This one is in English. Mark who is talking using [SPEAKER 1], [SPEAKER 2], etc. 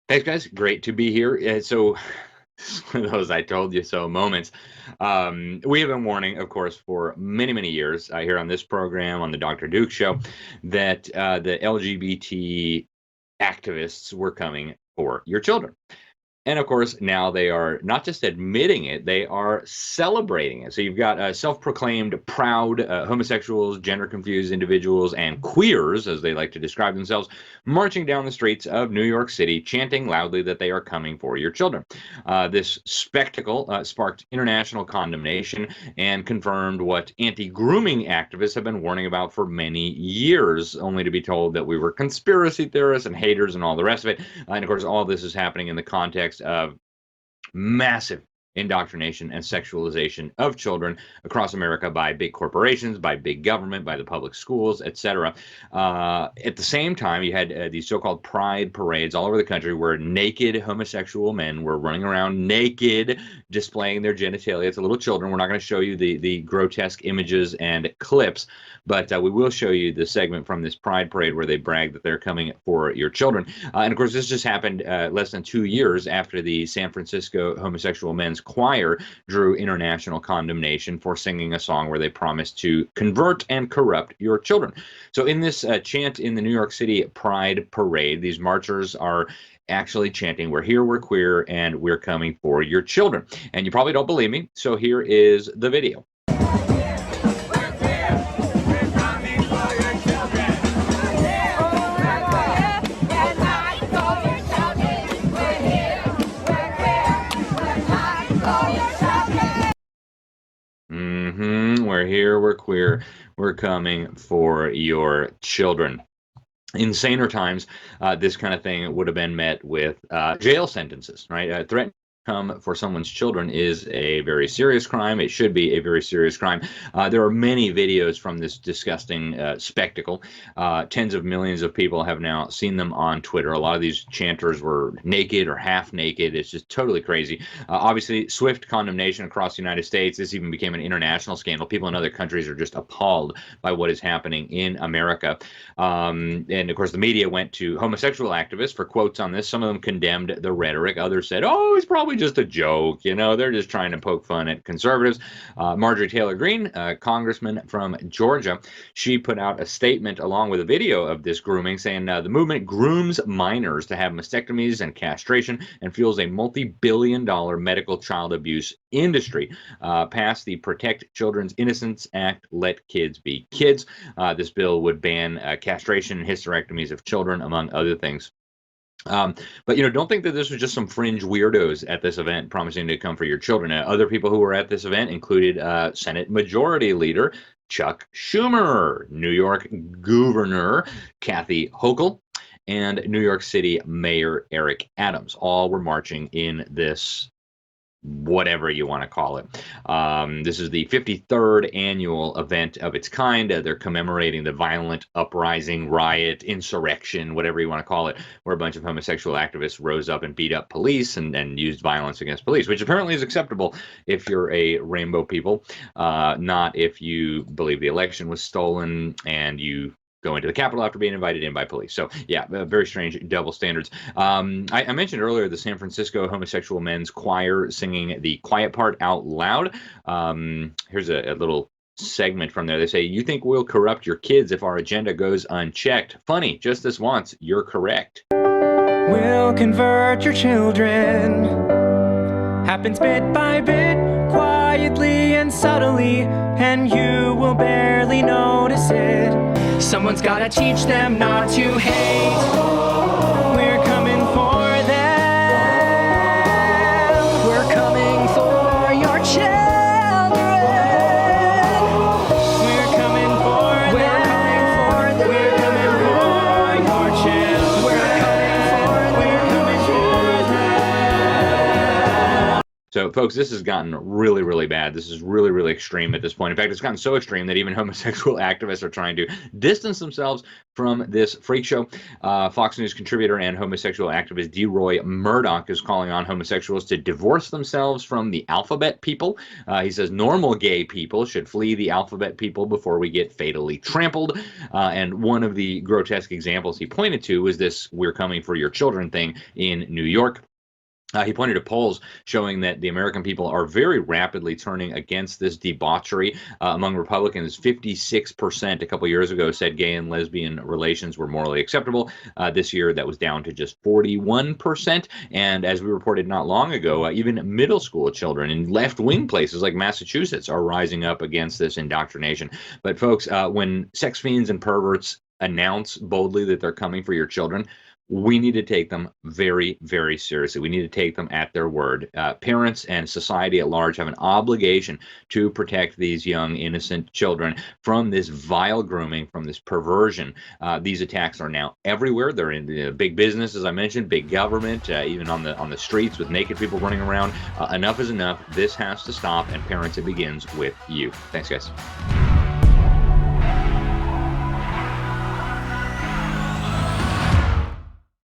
[SPEAKER 1] Thanks, guys. Great to be here. So, one of those I told you so moments. We have been warning, of course, for many, many years here on this program, on the Dr. Duke Show, that the LGBT activists were coming for your children. And of course, now they are not just admitting it, they are celebrating it. So you've got self-proclaimed proud homosexuals, gender-confused individuals, and queers, as they like to describe themselves, marching down the streets of New York City, chanting loudly that they are coming for your children. This spectacle sparked international condemnation and confirmed what anti-grooming activists have been warning about for many years, only to be told that we were conspiracy theorists and haters and all the rest of it. And of course, all this is happening in the context of massive indoctrination and sexualization of children across America by big corporations, by big government, by the public schools, etc. At the same time, you had these so-called pride parades all over the country where naked homosexual men were running around naked, displaying their genitalia to little children. We're not going to show you the grotesque images and clips, but we will show you the segment from this pride parade where they brag that they're coming for your children. And of course, this just happened less than 2 years after the San Francisco homosexual men's choir drew international condemnation for singing a song where they promised to convert and corrupt your children. So in this chant in the New York City Pride Parade, these marchers are actually chanting, "We're here, we're queer, and we're coming for your children." And you probably don't believe me, so here is the video. We're here, we're queer, we're coming for your children. In saner times, this kind of thing would have been met with jail sentences, right? Threatening to come for someone's children is a very serious crime. It should be a very serious crime. There are many videos from this disgusting spectacle. Tens of millions of people have now seen them on Twitter. A lot of these chanters were naked or half naked. It's just totally crazy. Obviously, swift condemnation across the United States. This even became an international scandal. People in other countries are just appalled by what is happening in America. And of course, the media went to homosexual activists for quotes on this. Some of them condemned the rhetoric. Others said, "Oh, it's probably just a joke. You know, they're just trying to poke fun at conservatives." Marjorie Taylor Greene, a congressman from Georgia, she put out a statement along with a video of this grooming saying the movement grooms minors to have mastectomies and castration and fuels a multi-billion-dollar medical child abuse industry. Passed the Protect Children's Innocence Act, Let Kids Be Kids. This bill would ban castration and hysterectomies of children, among other things. But, don't think that this was just some fringe weirdos at this event promising to come for your children. Other people who were at this event included Senate Majority Leader Chuck Schumer, New York Governor Kathy Hochul, and New York City Mayor Eric Adams. All were marching in this, whatever you want to call it. This is the 53rd annual event of its kind. They're commemorating the violent uprising, riot, insurrection, whatever you want to call it, where a bunch of homosexual activists rose up and beat up police and used violence against police, which apparently is acceptable if you're a rainbow people, not if you believe the election was stolen and you go into the Capitol after being invited in by police. So yeah, very strange double standards. I mentioned earlier the San Francisco homosexual men's choir singing the quiet part out loud. Here's a little segment from there. They say, "You think we'll corrupt your kids if our agenda goes unchecked? Funny, just this once, you're correct.
[SPEAKER 2] We'll convert your children. Happens bit by bit, quietly and subtly, and you will barely notice it. Someone's gotta teach them not to hate. We're coming for them. We're coming for your children. We're coming for them. We're coming for your children. We're coming for them.
[SPEAKER 1] So, folks, this has gotten really, really bad. This is really, really extreme at this point. In fact, it's gotten so extreme that even homosexual activists are trying to distance themselves from this freak show. Fox News contributor and homosexual activist D. Roy Murdoch is calling on homosexuals to divorce themselves from the alphabet people. He says normal gay people should flee the alphabet people before we get fatally trampled. And one of the grotesque examples he pointed to was this "we're coming for your children" thing in New York. He pointed to polls showing that the American people are very rapidly turning against this debauchery. Among Republicans, 56% a couple years ago said gay and lesbian relations were morally acceptable. This year, that was down to just 41%. And as we reported not long ago, even middle school children in left-wing places like Massachusetts are rising up against this indoctrination. But folks, when sex fiends and perverts announce boldly that they're coming for your children, we need to take them very, very seriously. We need to take them at their word. Parents and society at large have an obligation to protect these young, innocent children from this vile grooming, from this perversion. These attacks are now everywhere. They're in big business, as I mentioned, big government, even on the streets with naked people running around. Enough is enough. This has to stop, and parents, it begins with you. Thanks, guys.